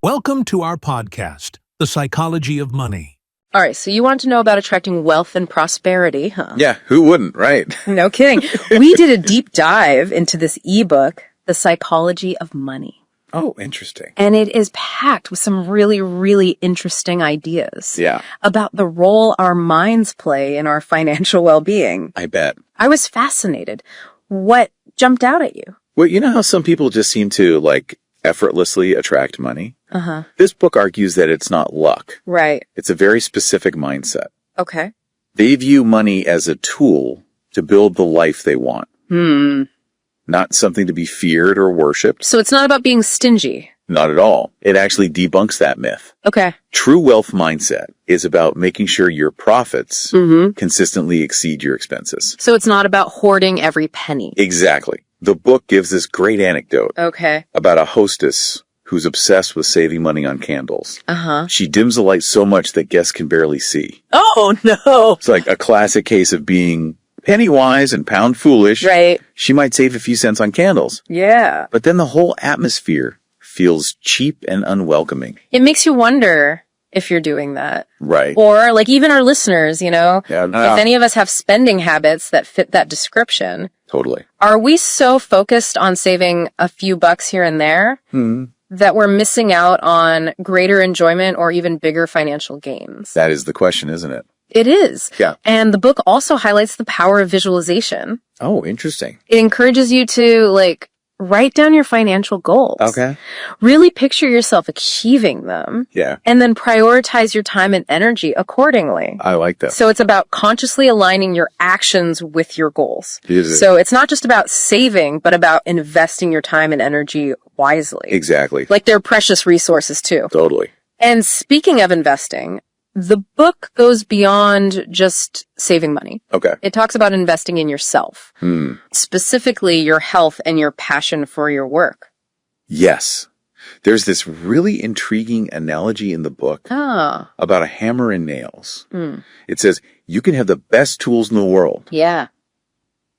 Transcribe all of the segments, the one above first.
Welcome to our podcast, The Psychology of Money. All right, so you want to know about attracting wealth and prosperity, huh? Yeah, who wouldn't, right? No kidding. We did a deep dive into this ebook, The Psychology of Money. Oh, interesting. And it is packed with some really, really interesting ideas. Yeah. About the role our minds play in our financial well-being. I bet. I was fascinated. What jumped out at you? Well, you know how some people just seem to, effortlessly attract money? Uh-huh. This book argues that it's not luck. Right. It's a very specific mindset. Okay. They view money as a tool to build the life they want. Not something to be feared or worshipped. So it's not about being stingy. Not at all. It actually debunks that myth. Okay. True wealth mindset is about making sure your profits consistently exceed your expenses. So it's not about hoarding every penny. Exactly. The book gives this great anecdote Okay. about a hostess who's obsessed with saving money on candles. Uh-huh. She dims the light so much that guests can barely see. Oh, no. It's like a classic case of being penny wise and pound foolish. Right. She might save a few cents on candles, Yeah. but then the whole atmosphere feels cheap and unwelcoming. It makes you wonder if you're doing that. Right. Or even our listeners, Yeah, if any of us have spending habits that fit that description, totally. are we so focused on saving a few bucks here and there that we're missing out on greater enjoyment or even bigger financial gains? That is the question, isn't it? It is. Yeah. And the book also highlights the power of visualization. Oh, interesting. It encourages you to write down your financial goals. Okay. Really picture yourself achieving them. Yeah. And then prioritize your time and energy accordingly. I like that. So it's about consciously aligning your actions with your goals. Is it? So it's not just about saving, but about investing your time and energy wisely. Exactly. Like they're precious resources too. Totally. And speaking of investing, the book goes beyond just saving money. Okay. It talks about investing in yourself, specifically your health and your passion for your work. Yes. There's this really intriguing analogy in the book about a hammer and nails. It says, you can have the best tools in the world, Yeah.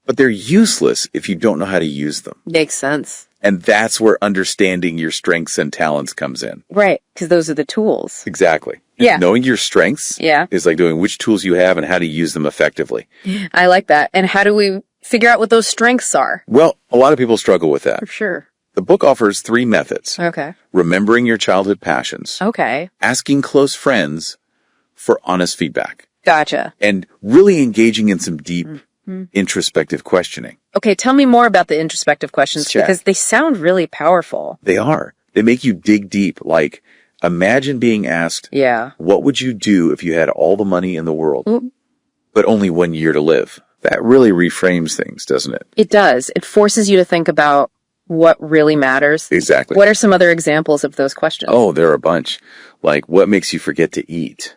but they're useless if you don't know how to use them. Makes sense. And that's where understanding your strengths and talents comes in. Right. Because those are the tools. Exactly. Yeah. Knowing your strengths is like knowing which tools you have and how to use them effectively. I like that. And how do we figure out what those strengths are? Well, a lot of people struggle with that. For sure. The book offers 3 methods. Okay. Remembering your childhood passions. Okay. Asking close friends for honest feedback. Gotcha. And really engaging in some deep introspective questioning. Okay, tell me more about the introspective questions because they sound really powerful. They are. They make you dig deep. Like, imagine being asked, what would you do if you had all the money in the world, but only 1 year to live? That really reframes things, doesn't it? It does. It forces you to think about what really matters. Exactly. What are some other examples of those questions? Oh, there are a bunch. Like, what makes you forget to eat?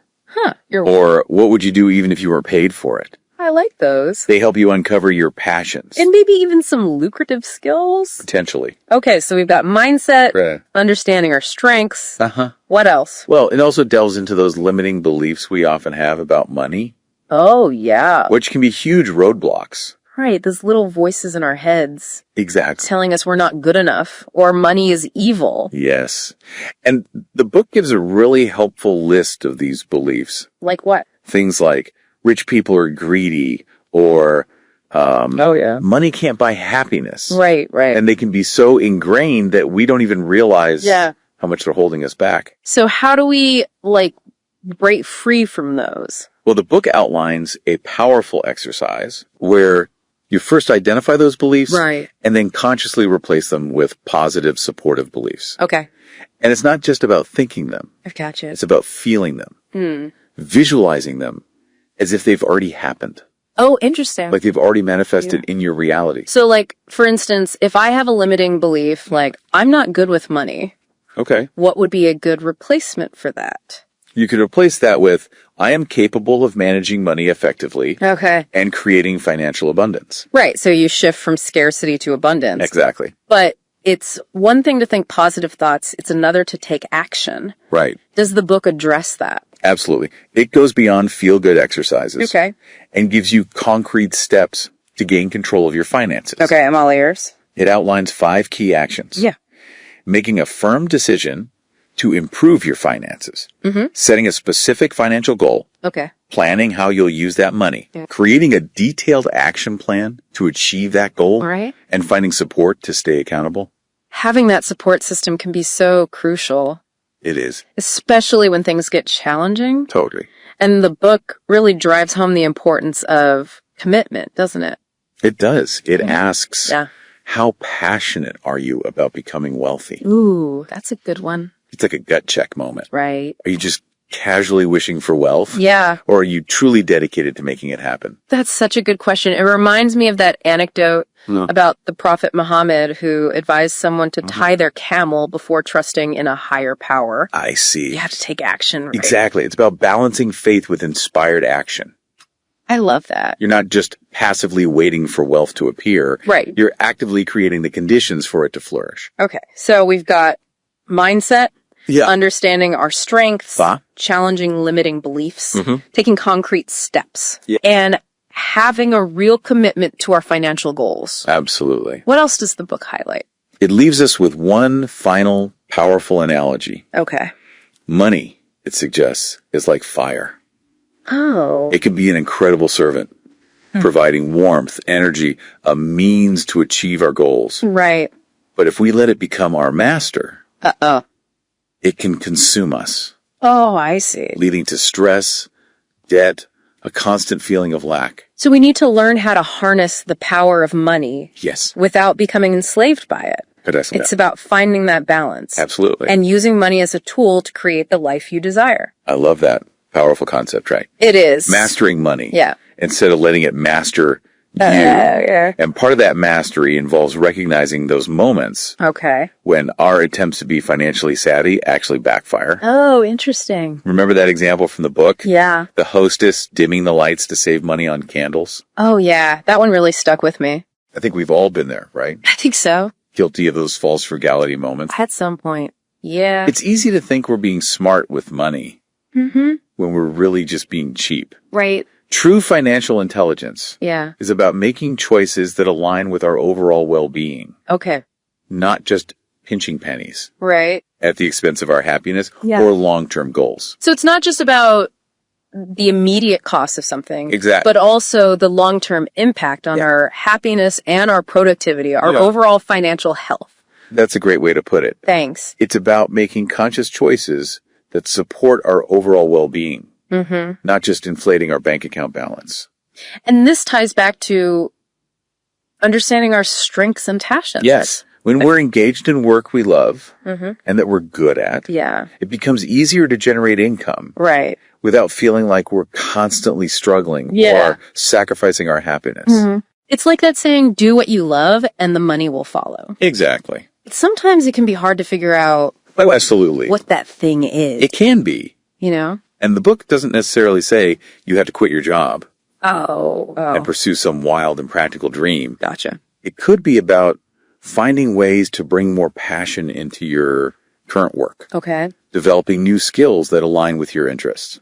You're Or what would you do even if you were paid for it? I like those. They help you uncover your passions. And maybe even some lucrative skills. Potentially. Okay, so we've got mindset, Right. understanding our strengths. Uh-huh. What else? Well, it also delves into those limiting beliefs we often have about money, Oh, yeah. which can be huge roadblocks. Right, those little voices in our heads Exactly. telling us we're not good enough or money is evil. Yes. And the book gives a really helpful list of these beliefs. Like what? Things like rich people are greedy or money can't buy happiness. Right. And they can be so ingrained that we don't even realize how much they're holding us back. So how do we, break free from those? Well, the book outlines a powerful exercise where you first identify those beliefs and then consciously replace them with positive, supportive beliefs. Okay. And it's not just about thinking them. I've got you. It's about feeling them, visualizing them as if they've already happened, Oh, interesting. like they've already manifested in your reality. So, for instance, if I have a limiting belief, I'm not good with money, Okay. what would be a good replacement for that? You could replace that with, I am capable of managing money effectively Okay. and creating financial abundance. Right. So you shift from scarcity to abundance. Exactly. But it's one thing to think positive thoughts. It's another to take action. Right. Does the book address that? Absolutely. It goes beyond feel-good exercises. Okay. And gives you concrete steps to gain control of your finances. Okay. I'm all ears. It outlines 5 key actions. Yeah. Making a firm decision to improve your finances. Setting a specific financial goal. Okay. Planning how you'll use that money. Yeah. Creating a detailed action plan to achieve that goal. Right. And finding support to stay accountable. Having that support system can be so crucial. It is. Especially when things get challenging. Totally. And the book really drives home the importance of commitment, doesn't it? It does. It asks, how passionate are you about becoming wealthy? Ooh, that's a good one. It's like a gut check moment. Right. Are you just casually wishing for wealth? Yeah. Or are you truly dedicated to making it happen? That's such a good question. It reminds me of that anecdote about the Prophet Muhammad who advised someone to tie their camel before trusting in a higher power. I see. You have to take action, right? Exactly. It's about balancing faith with inspired action. I love that. You're not just passively waiting for wealth to appear. Right. You're actively creating the conditions for it to flourish. Okay. So we've got mindset, understanding our strengths, challenging limiting beliefs, taking concrete steps, and having a real commitment to our financial goals. Absolutely. What else does the book highlight? It leaves us with one final powerful analogy. Okay. Money, it suggests, is like fire. Oh. It can be an incredible servant, providing warmth, energy, a means to achieve our goals. Right. But if we let it become our master, it can consume us. Oh, I see. Leading to stress, debt, a constant feeling of lack. So we need to learn how to harness the power of money. Yes. Without becoming enslaved by it. It's about finding that balance. Absolutely. And using money as a tool to create the life you desire. I love that. Powerful concept, right? It is. Mastering money. Yeah. Instead of letting it master you. And part of that mastery involves recognizing those moments. Okay. When our attempts to be financially savvy actually backfire. Oh, interesting. Remember that example from the book? Yeah. The hostess dimming the lights to save money on candles? Oh, yeah. That one really stuck with me. I think we've all been there, right? I think so. Guilty of those false frugality moments. At some point. Yeah. It's easy to think we're being smart with money. When we're really just being cheap. Right. True financial intelligence is about making choices that align with our overall well-being. Okay. Not just pinching pennies. Right. At the expense of our happiness or long-term goals. So it's not just about the immediate cost of something. Exactly. But also the long-term impact on our happiness and our productivity, our overall financial health. That's a great way to put it. Thanks. It's about making conscious choices that support our overall well-being, not just inflating our bank account balance. And this ties back to understanding our strengths and passions. Yes. When we're engaged in work we love and that we're good at, it becomes easier to generate income. Right. Without feeling like we're constantly struggling or sacrificing our happiness. It's like that saying, do what you love and the money will follow. Exactly. But sometimes it can be hard to figure out absolutely. What that thing is. It can be. You know? And the book doesn't necessarily say you have to quit your job. Oh. And pursue some wild and practical dream. Gotcha. It could be about finding ways to bring more passion into your current work. Okay. Developing new skills that align with your interests.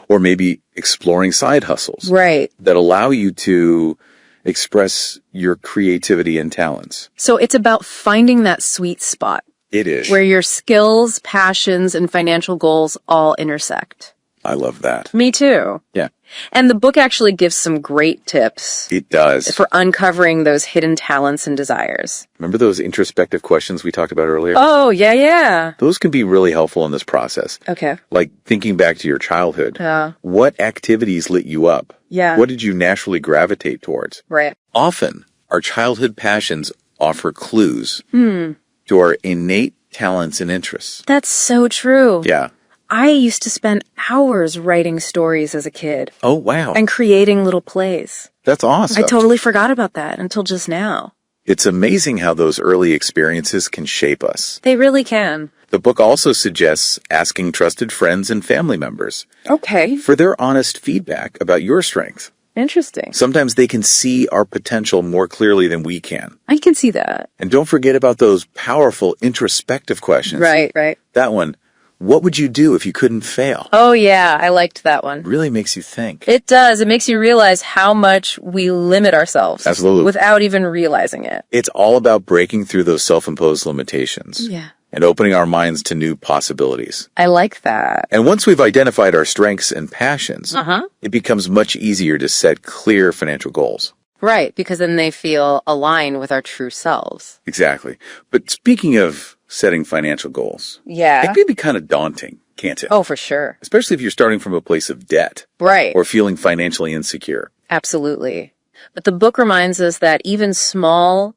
Or maybe exploring side hustles. Right. That allow you to express your creativity and talents. So it's about finding that sweet spot. It is. Where your skills, passions, and financial goals all intersect. I love that. Me too. Yeah. And the book actually gives some great tips. It does. For uncovering those hidden talents and desires. Remember those introspective questions we talked about earlier? Oh, yeah. Those can be really helpful in this process. Okay. Like thinking back to your childhood. What activities lit you up? Yeah. What did you naturally gravitate towards? Right. Often, our childhood passions offer clues to our innate talents and interests. That's so true. Yeah. I used to spend hours writing stories as a kid. Oh, wow. And creating little plays. That's awesome. I totally forgot about that until just now. It's amazing how those early experiences can shape us. They really can. The book also suggests asking trusted friends and family members. Okay. For their honest feedback about your strengths. Interesting. Sometimes they can see our potential more clearly than we can. I can see that. And don't forget about those powerful introspective questions. Right. That one, what would you do if you couldn't fail? Oh, yeah. I liked that one. Really makes you think. It does. It makes you realize how much we limit ourselves. Absolutely. Without even realizing it. It's all about breaking through those self-imposed limitations. Yeah. and opening our minds to new possibilities. I like that. And once we've identified our strengths and passions, it becomes much easier to set clear financial goals. Right, because then they feel aligned with our true selves. Exactly. But speaking of setting financial goals, yeah, it can be kind of daunting, can't it? Oh, for sure. Especially if you're starting from a place of debt. Right. Or feeling financially insecure. Absolutely. But the book reminds us that even small,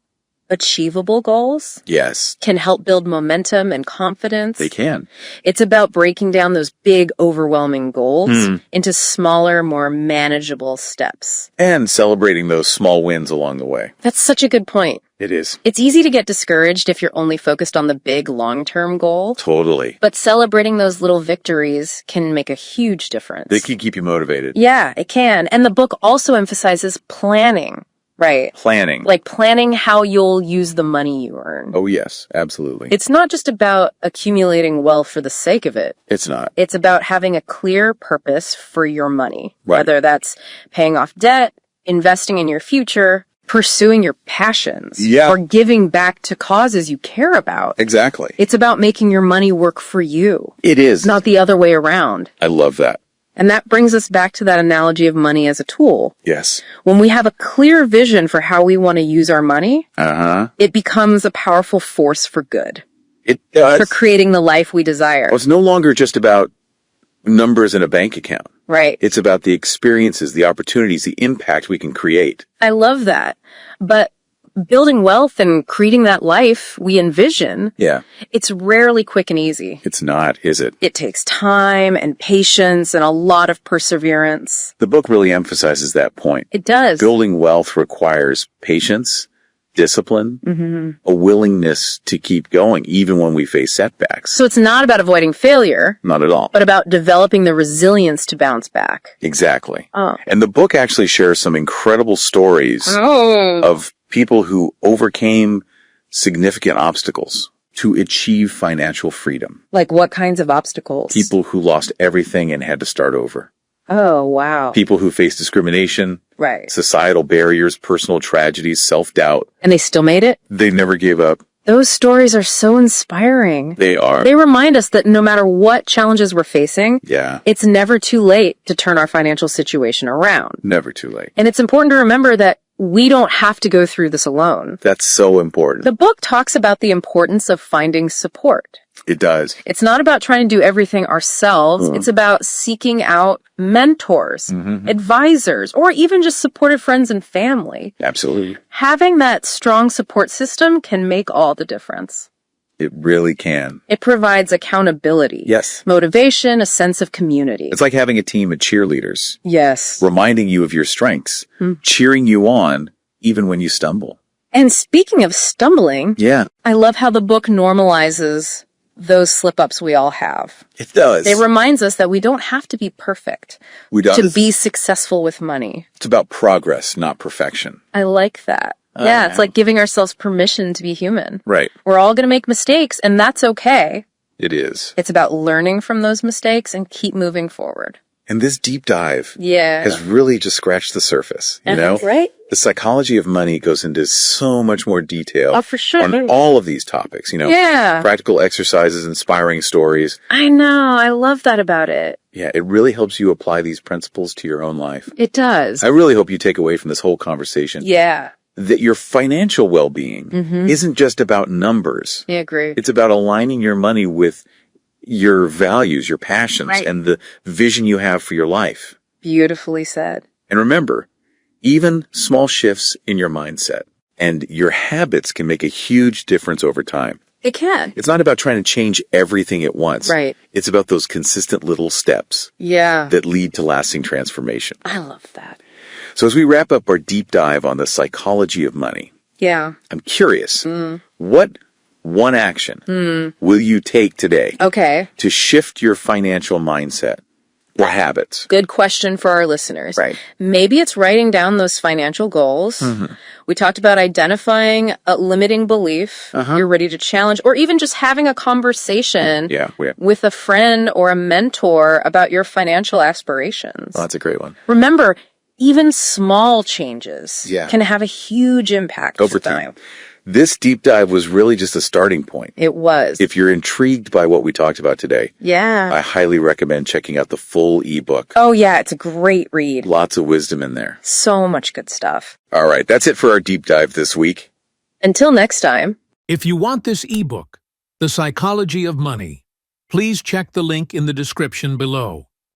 achievable goals can help build momentum and confidence. They can. It's about breaking down those big, overwhelming goals into smaller, more manageable steps. And celebrating those small wins along the way. That's such a good point. It is. It's easy to get discouraged if you're only focused on the big long-term goal. Totally. But celebrating those little victories can make a huge difference. They can keep you motivated. Yeah, it can. And the book also emphasizes planning. Right. Planning. Like planning how you'll use the money you earn. Oh, yes, absolutely. It's not just about accumulating wealth for the sake of it. It's not. It's about having a clear purpose for your money. Right. Whether that's paying off debt, investing in your future, pursuing your passions, or giving back to causes you care about. Exactly. It's about making your money work for you. It is. Not the other way around. I love that. And that brings us back to that analogy of money as a tool. Yes. When we have a clear vision for how we want to use our money, it becomes a powerful force for good. It does. For creating the life we desire. Well, it's no longer just about numbers in a bank account. Right. It's about the experiences, the opportunities, the impact we can create. I love that. But building wealth and creating that life we envision, it's rarely quick and easy. It's not, is it? It takes time and patience and a lot of perseverance. The book really emphasizes that point. It does. Building wealth requires patience, discipline, a willingness to keep going even when we face setbacks. So it's not about avoiding failure. Not at all. But about developing the resilience to bounce back. Exactly. Oh. And the book actually shares some incredible stories of people who overcame significant obstacles to achieve financial freedom. Like what kinds of obstacles? People who lost everything and had to start over. Oh, wow. People who faced discrimination, societal barriers, personal tragedies, self-doubt. And they still made it? They never gave up. Those stories are so inspiring. They are. They remind us that no matter what challenges we're facing, it's never too late to turn our financial situation around. Never too late. And it's important to remember that we don't have to go through this alone. That's so important. The book talks about the importance of finding support. It does. It's not about trying to do everything ourselves. It's about seeking out mentors, advisors, or even just supportive friends and family. Absolutely. Having that strong support system can make all the difference. It really can. It provides accountability. Yes. Motivation, a sense of community. It's like having a team of cheerleaders. Yes. Reminding you of your strengths, cheering you on even when you stumble. And speaking of stumbling, I love how the book normalizes those slip-ups we all have. It does. It reminds us that we don't have to be perfect to be successful with money. It's about progress, not perfection. I like that. Yeah, it's like giving ourselves permission to be human. Right. We're all going to make mistakes, and that's okay. It is. It's about learning from those mistakes and keep moving forward. And this deep dive has really just scratched the surface, you know? Right? The psychology of money goes into so much more detail for sure. on all of these topics, you know? Yeah. Practical exercises, inspiring stories. I know. I love that about it. Yeah, it really helps you apply these principles to your own life. It does. I really hope you take away from this whole conversation that your financial well-being isn't just about numbers. I agree. It's about aligning your money with your values, your passions, and the vision you have for your life. Beautifully said. And remember, even small shifts in your mindset and your habits can make a huge difference over time. It can. It's not about trying to change everything at once. Right. It's about those consistent little steps that lead to lasting transformation. I love that. So as we wrap up our deep dive on the psychology of money, I'm curious, what one action will you take today to shift your financial mindset or habits? Good question for our listeners. Right. Maybe it's writing down those financial goals. We talked about identifying a limiting belief you're ready to challenge, or even just having a conversation with a friend or a mentor about your financial aspirations. Well, that's a great one. Remember, Even small changes can have a huge impact over time. This deep dive was really just a starting point. It was. If you're intrigued by what we talked about today, I highly recommend checking out the full ebook. Oh, yeah, it's a great read. Lots of wisdom in there. So much good stuff. All right, that's it for our deep dive this week. Until next time. If you want this ebook, The Psychology of Money, please check the link in the description below.